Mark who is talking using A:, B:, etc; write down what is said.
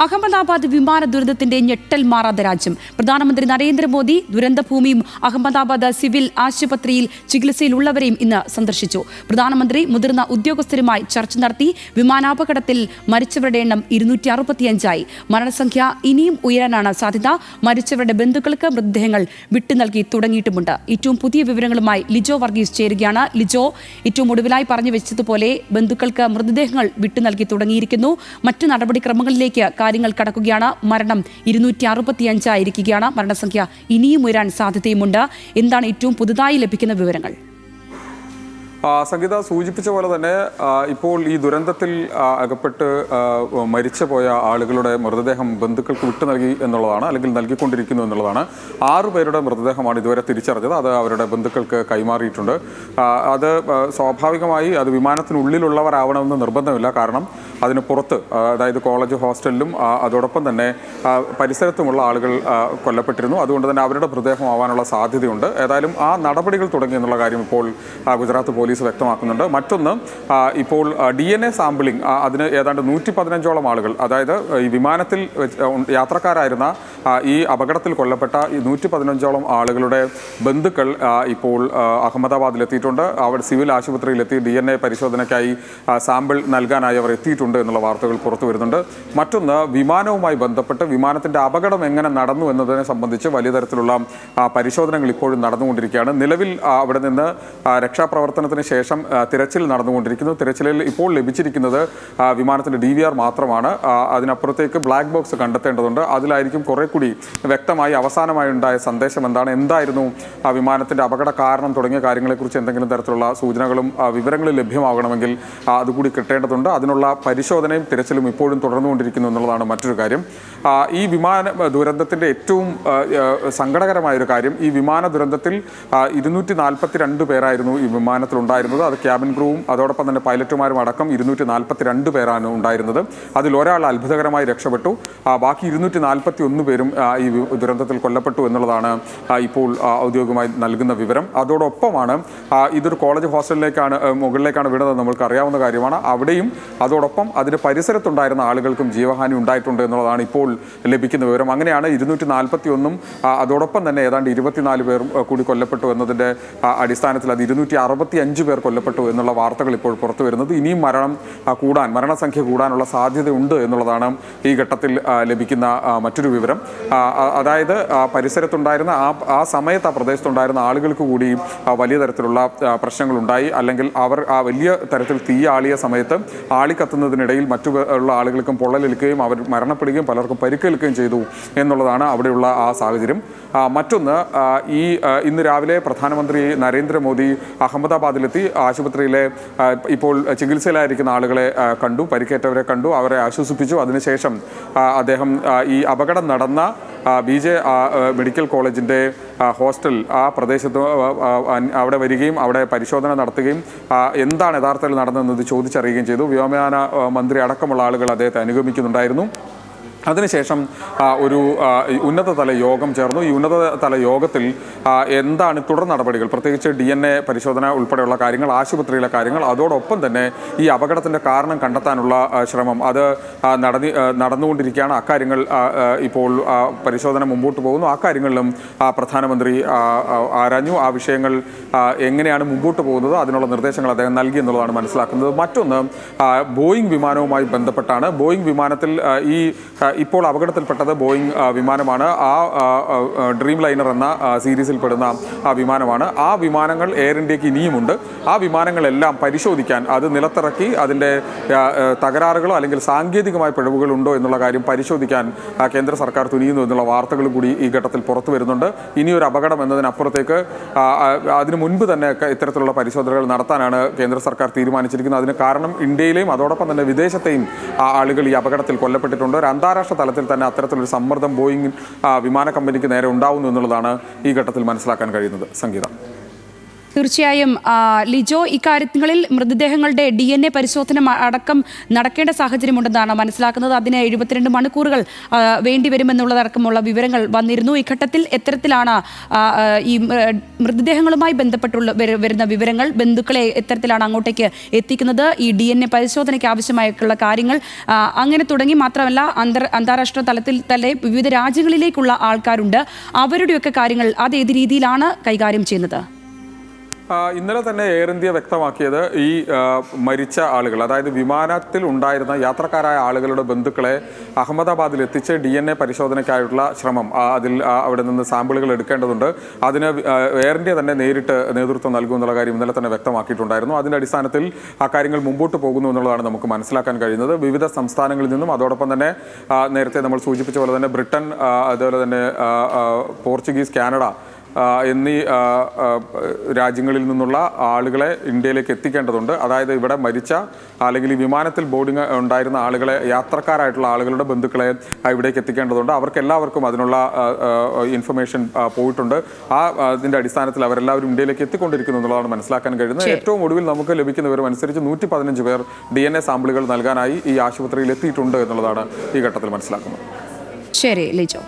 A: അഹമ്മദാബാദ് വിമാന ദുരന്തത്തിന്റെ ഞെട്ടൽ മാറാത്ത രാജ്യം. പ്രധാനമന്ത്രി നരേന്ദ്രമോദി ദുരന്തഭൂമിയും അഹമ്മദാബാദ് സിവിൽ ആശുപത്രിയിൽ ചികിത്സയിലുള്ളവരെയും ഇന്ന് സന്ദർശിച്ചു. പ്രധാനമന്ത്രി മുതിർന്ന ഉദ്യോഗസ്ഥരുമായി ചർച്ച നടത്തി. വിമാനാപകടത്തിൽ മരിച്ചവരുടെ എണ്ണം 265ആയി. മരണസംഖ്യ ഇനിയും ഉയരാനാണ് സാധ്യത. മരിച്ചവരുടെ ബന്ധുക്കൾക്ക് മൃതദേഹങ്ങൾ വിട്ടു നൽകി തുടങ്ങിയിട്ടുമുണ്ട്. ഏറ്റവും പുതിയ വിവരങ്ങളുമായി ലിജോ വർഗീസ് ചേരുകയാണ്. ലിജോ, ഏറ്റവും ഒടുവിലായി പറഞ്ഞു വെച്ചതുപോലെ ബന്ധുക്കൾക്ക് മൃതദേഹങ്ങൾ വിട്ടു നൽകി തുടങ്ങിയിരിക്കുന്നു. മറ്റു നടപടിക്രമങ്ങളിലേക്ക് കാര്യങ്ങൾ കടക്കുകയാണ്. മരണം 265ആയിരിക്കുകയാണ്. മരണസംഖ്യ ഇനിയും ഉയരാൻ സാധ്യതയുമുണ്ട്. എന്താണ് ഏറ്റവും പുതുതായി ലഭിക്കുന്ന വിവരങ്ങൾ?
B: സംഗീത സൂചിപ്പിച്ച പോലെ തന്നെ ഇപ്പോൾ ഈ ദുരന്തത്തിൽ അകപ്പെട്ട് മരിച്ചുപോയ ആളുകളുടെ മൃതദേഹം ബന്ധുക്കൾക്ക് വിട്ടു നൽകി എന്നുള്ളതാണ്, അല്ലെങ്കിൽ നൽകിക്കൊണ്ടിരിക്കുന്നു എന്നുള്ളതാണ്. 6 പേരുടെ മൃതദേഹമാണ് ഇതുവരെ തിരിച്ചറിഞ്ഞത്. അത് അവരുടെ ബന്ധുക്കൾക്ക് കൈമാറിയിട്ടുണ്ട്. അത് സ്വാഭാവികമായി അത് വിമാനത്തിനുള്ളിലുള്ളവരാവണമെന്ന് നിർബന്ധമില്ല. കാരണം അതിന് പുറത്ത്, അതായത് കോളേജ് ഹോസ്റ്റലിലും അതോടൊപ്പം തന്നെ പരിസരത്തുമുള്ള ആളുകൾ കൊല്ലപ്പെട്ടിരുന്നു. അതുകൊണ്ട് തന്നെ അവരുടെ മൃതദേഹം ആവാനുള്ള സാധ്യതയുണ്ട്. ഏതായാലും ആ നടപടികൾ തുടങ്ങി എന്നുള്ള കാര്യം ഇപ്പോൾ ഗുജറാത്ത് പോലീസ് വ്യക്തമാക്കുന്നുണ്ട്. മറ്റൊന്ന്, ഇപ്പോൾ DNA സാമ്പിളിംഗ്, അതിന് ഏതാണ്ട് 115ഓളം ആളുകൾ, അതായത് ഈ വിമാനത്തിൽ യാത്രക്കാരായിരുന്ന ഈ അപകടത്തിൽ കൊല്ലപ്പെട്ട ഈ 115ഓളം ആളുകളുടെ ബന്ധുക്കൾ ഇപ്പോൾ അഹമ്മദാബാദിലെത്തിയിട്ടുണ്ട്. അവർ സിവിൽ ആശുപത്രിയിലെത്തി DNA പരിശോധനയ്ക്കായി സാമ്പിൾ നൽകാനായി അവർ എത്തിയിട്ടുണ്ട് എന്നുള്ള വാർത്തകൾ പുറത്തു വരുന്നുണ്ട്. മറ്റൊന്ന്, വിമാനവുമായി ബന്ധപ്പെട്ട് വിമാനത്തിൻ്റെ അപകടം എങ്ങനെ നടന്നു എന്നതിനെ സംബന്ധിച്ച് വലിയ തരത്തിലുള്ള പരിശോധനകൾ ഇപ്പോഴും നടന്നുകൊണ്ടിരിക്കുകയാണ്. നിലവിൽ അവിടെ നിന്ന് രക്ഷാപ്രവർത്തനത്തിന് ശേഷം തിരച്ചിൽ നടന്നുകൊണ്ടിരിക്കുന്നു. തിരച്ചിലിൽ ഇപ്പോൾ ലഭിച്ചിരിക്കുന്നത് വിമാനത്തിൻ്റെ DVR മാത്രമാണ്. അതിനപ്പുറത്തേക്ക് ബ്ലാക്ക് ബോക്സ് കണ്ടെത്തേണ്ടതുണ്ട്. അതിലായിരിക്കും കുറെ കൂടി വ്യക്തമായി അവസാനമായി ഉണ്ടായ സന്ദേശം എന്താണ്, എന്തായിരുന്നു ആ വിമാനത്തിൻ്റെ അപകട കാരണം തുടങ്ങിയ കാര്യങ്ങളെക്കുറിച്ച് എന്തെങ്കിലും തരത്തിലുള്ള സൂചനകളും വിവരങ്ങളും ലഭ്യമാകണമെങ്കിൽ അതുകൂടി കിട്ടേണ്ടതുണ്ട്. അതിനുള്ള പരിശോധനയും തിരച്ചിലും ഇപ്പോഴും തുടർന്നുകൊണ്ടിരിക്കുന്നു എന്നുള്ളതാണ് മറ്റൊരു കാര്യം. ഈ വിമാന ദുരന്തത്തിൻ്റെ ഏറ്റവും സങ്കടകരമായൊരു കാര്യം, ഈ വിമാന ദുരന്തത്തിൽ 242 പേരായിരുന്നു ഈ വിമാനത്തിലുണ്ടായിരുന്നത്. അത് ക്യാബിൻ ക്രൂവും അതോടൊപ്പം തന്നെ പൈലറ്റുമാരും അടക്കം 242 പേരാണ് ഉണ്ടായിരുന്നത്. അതിൽ ഒരാൾ അത്ഭുതകരമായി രക്ഷപ്പെട്ടു. ബാക്കി 241 പേരും ഈ ദുരന്തത്തിൽ കൊല്ലപ്പെട്ടു എന്നുള്ളതാണ് ഇപ്പോൾ ഔദ്യോഗികമായി നൽകുന്ന വിവരം. അതോടൊപ്പമാണ് ഇതൊരു കോളേജ് ഹോസ്റ്റലിലേക്കാണ് മുകളിലേക്കാണ് വീണത്, നമ്മൾക്ക് അറിയാവുന്ന കാര്യമാണ്. അവിടെയും അതോടൊപ്പം അതിന് പരിസരത്തുണ്ടായിരുന്ന ആളുകൾക്കും ജീവഹാനി ഉണ്ടായിട്ടുണ്ട് എന്നുള്ളതാണ് ഇപ്പോൾ ലഭിക്കുന്ന വിവരം. അങ്ങനെയാണ് 241 അതോടൊപ്പം തന്നെ ഏതാണ്ട് 24 പേർ കൂടി കൊല്ലപ്പെട്ടു എന്നതിൻ്റെ അടിസ്ഥാനത്തിൽ അത് 265 പേർ കൊല്ലപ്പെട്ടു എന്നുള്ള വാർത്തകൾ ഇപ്പോൾ പുറത്തു വരുന്നത്. ഇനിയും മരണസംഖ്യ കൂടാനുള്ള സാധ്യതയുണ്ട് എന്നുള്ളതാണ് ഈ ഘട്ടത്തിൽ ലഭിക്കുന്ന മറ്റൊരു വിവരം. അതായത് പരിസരത്തുണ്ടായിരുന്ന ആ സമയത്ത് ആ പ്രദേശത്തുണ്ടായിരുന്ന ആളുകൾക്ക് കൂടി വലിയ തരത്തിലുള്ള പ്രശ്നങ്ങളുണ്ടായി, അല്ലെങ്കിൽ അവർ ആ വലിയ തരത്തിൽ തീ ആളിയ സമയത്ത് ആളിക്കത്തുന്നതിനിടയിൽ മറ്റുള്ള ആളുകൾക്കും പൊള്ളലേൽക്കുകയും അവർ മരണപ്പെടുകയും പലർക്കും പരിക്കേൽക്കുകയും ചെയ്തു എന്നുള്ളതാണ് അവിടെയുള്ള ആ സാഹചര്യം. മറ്റൊന്ന്, ഇന്ന് രാവിലെ പ്രധാനമന്ത്രി നരേന്ദ്രമോദി അഹമ്മദാബാദിലെത്തി ആശുപത്രിയിലെ ഇപ്പോൾ ചികിത്സയിലായിരിക്കുന്ന ആളുകളെ കണ്ടു, പരിക്കേറ്റവരെ കണ്ടു, അവരെ ആശ്വസിപ്പിച്ചു. അതിനുശേഷം അദ്ദേഹം ഈ അപകടം നടന്ന BJ മെഡിക്കൽ കോളേജിൻ്റെ ഹോസ്റ്റൽ ആ പ്രദേശത്ത് അവിടെ വരികയും അവിടെ പരിശോധന നടത്തുകയും എന്താണ് യഥാർത്ഥത്തിൽ നടന്നതെന്നത് ചോദിച്ചറിയുകയും ചെയ്തു. വ്യോമയാന മന്ത്രി അടക്കമുള്ള ആളുകൾ അദ്ദേഹത്തെ അനുഗമിക്കുന്നുണ്ടായിരുന്നു. അതിനുശേഷം ഒരു ഉന്നതതല യോഗം ചേർന്നു. ഈ ഉന്നതതല യോഗത്തിൽ എന്താണ് തുടർ നടപടികൾ, പ്രത്യേകിച്ച് DNA പരിശോധന ഉൾപ്പെടെയുള്ള കാര്യങ്ങൾ, ആശുപത്രിയിലെ കാര്യങ്ങൾ, അതോടൊപ്പം തന്നെ ഈ അപകടത്തിൻ്റെ കാരണം കണ്ടെത്താനുള്ള ശ്രമം അത് നടന്നുകൊണ്ടിരിക്കുകയാണ്. അക്കാര്യങ്ങൾ ഇപ്പോൾ പരിശോധന മുമ്പോട്ട് പോകുന്നു. അക്കാര്യങ്ങളിലും പ്രധാനമന്ത്രി ആരാഞ്ഞു. ആ വിഷയങ്ങൾ എങ്ങനെയാണ് മുമ്പോട്ട് പോകുന്നത്, അതിനുള്ള നിർദ്ദേശങ്ങൾ അദ്ദേഹം നൽകി എന്നുള്ളതാണ് മനസ്സിലാക്കുന്നത്. മറ്റൊന്ന്, ബോയിങ് വിമാനവുമായി ബന്ധപ്പെട്ടാണ്. ബോയിങ് വിമാനത്തിൽ ഇപ്പോൾ അപകടത്തിൽപ്പെട്ടത് ബോയിങ് വിമാനമാണ്. ആ ഡ്രീം ലൈനർ എന്ന സീരീസിൽപ്പെടുന്ന ആ വിമാനമാണ്. ആ വിമാനങ്ങൾ എയർ ഇന്ത്യക്ക് ഇനിയുമുണ്ട്. ആ വിമാനങ്ങളെല്ലാം പരിശോധിക്കാൻ, അത് നിലത്തിറക്കി അതിൻ്റെ തകരാറുകളോ അല്ലെങ്കിൽ സാങ്കേതികമായ പിഴവുകളുണ്ടോ എന്നുള്ള കാര്യം പരിശോധിക്കാൻ കേന്ദ്ര സർക്കാർ തുനിയുന്നു എന്നുള്ള വാർത്തകൾ കൂടി ഈ ഘട്ടത്തിൽ പുറത്തു വരുന്നുണ്ട്. ഇനിയൊരു അപകടം എന്നതിനപ്പുറത്തേക്ക് അതിനു മുൻപ് തന്നെ ഇത്തരത്തിലുള്ള പരിശോധനകൾ നടത്താനാണ് കേന്ദ്ര സർക്കാർ തീരുമാനിച്ചിരിക്കുന്നത്. അതിന് കാരണം ഇന്ത്യയിലെയും അതോടൊപ്പം തന്നെ വിദേശത്തെയും ആളുകൾ ഈ അപകടത്തിൽ കൊല്ലപ്പെട്ടിട്ടുണ്ട്. ഒരു അന്താരാഷ്ട്ര തലത്തിൽ തന്നെ അത്തരത്തിലൊരു സമ്മർദ്ദം ബോയിങ് വിമാന കമ്പനിക്ക് നേരെ ഉണ്ടാവുന്നു എന്നുള്ളതാണ് ഈ ഘട്ടത്തിൽ മനസ്സിലാക്കാൻ കഴിയുന്നത്. സംഗീത.
A: തീർച്ചയായും ലിജോ, ഇക്കാര്യങ്ങളിൽ മൃതദേഹങ്ങളുടെ DNA പരിശോധന അടക്കം നടക്കേണ്ട സാഹചര്യമുണ്ടെന്നാണ് മനസ്സിലാക്കുന്നത്. അതിന് 72 മണിക്കൂറുകൾ വേണ്ടിവരുമെന്നുള്ളതടക്കമുള്ള വിവരങ്ങൾ വന്നിരുന്നു. ഈ ഘട്ടത്തിൽ എത്തരത്തിലാണ് ഈ മൃതദേഹങ്ങളുമായി ബന്ധപ്പെട്ടുള്ള വരുന്ന വിവരങ്ങൾ, ബന്ധുക്കളെ എത്തരത്തിലാണ് അങ്ങോട്ടേക്ക് എത്തിക്കുന്നത്, ഈ DNA പരിശോധനയ്ക്ക് ആവശ്യമായിട്ടുള്ള കാര്യങ്ങൾ അങ്ങനെ തുടങ്ങി, മാത്രമല്ല അന്താരാഷ്ട്ര തലത്തിൽ തന്നെ വിവിധ രാജ്യങ്ങളിലേക്കുള്ള ആൾക്കാരുണ്ട്, അവരുടെയൊക്കെ കാര്യങ്ങൾ അത് ഏത് രീതിയിലാണ് കൈകാര്യം ചെയ്യുന്നത്?
B: ഇന്നലെ തന്നെ എയർ ഇന്ത്യ വ്യക്തമാക്കിയത് ഈ മരിച്ച ആളുകൾ, അതായത് വിമാനത്തിൽ ഉണ്ടായിരുന്ന യാത്രക്കാരായ ആളുകളുടെ ബന്ധുക്കളെ അഹമ്മദാബാദിൽ എത്തിച്ച് DNA പരിശോധനയ്ക്കായുള്ള ശ്രമം, അതിൽ അവിടെ നിന്ന് സാമ്പിളുകൾ എടുക്കേണ്ടതുണ്ട്. അതിന് എയർ ഇന്ത്യ തന്നെ നേരിട്ട് നേതൃത്വം നൽകുമെന്നുള്ള കാര്യം ഇന്നലെ തന്നെ വ്യക്തമാക്കിയിട്ടുണ്ടായിരുന്നു. അതിൻ്റെ അടിസ്ഥാനത്തിൽ ആ കാര്യങ്ങൾ മുമ്പോട്ട് പോകുന്നു എന്നുള്ളതാണ് നമുക്ക് മനസ്സിലാക്കാൻ കഴിയുന്നത്. വിവിധ സംസ്ഥാനങ്ങളിൽ നിന്നും, അതോടൊപ്പം തന്നെ നേരത്തെ നമ്മൾ സൂചിപ്പിച്ച പോലെ തന്നെ ബ്രിട്ടൻ, അതുപോലെ തന്നെ പോർച്ചുഗീസ്, കാനഡ എന്നീ രാജ്യങ്ങളിൽ നിന്നുള്ള ആളുകളെ ഇന്ത്യയിലേക്ക് എത്തിക്കേണ്ടതുണ്ട്. അതായത് ഇവിടെ മരിച്ച അല്ലെങ്കിൽ ഈ വിമാനത്തിൽ ബോർഡിംഗ് ഉണ്ടായിരുന്ന ആളുകളെ, യാത്രക്കാരായിട്ടുള്ള ആളുകളുടെ ബന്ധുക്കളെ ഇവിടേക്ക് എത്തിക്കേണ്ടതുണ്ട്. അവർക്കെല്ലാവർക്കും അതിനുള്ള ഇൻഫർമേഷൻ പോയിട്ടുണ്ട്. അതിൻ്റെ അടിസ്ഥാനത്തിൽ അവരെല്ലാവരും ഇന്ത്യയിലേക്ക് എത്തിക്കൊണ്ടിരിക്കുന്നു എന്നുള്ളതാണ് മനസ്സിലാക്കാൻ കഴിയുന്നത്. ഏറ്റവും ഒടുവിൽ നമുക്ക് ലഭിക്കുന്ന വിവരം അനുസരിച്ച് 115 പേർ DNA സാമ്പിളുകൾ നൽകാനായി ഈ ആശുപത്രിയിൽ എത്തിയിട്ടുണ്ട് എന്നുള്ളതാണ് ഈ ഘട്ടത്തിൽ മനസ്സിലാക്കുന്നത്.
A: ശരി ലിജോ.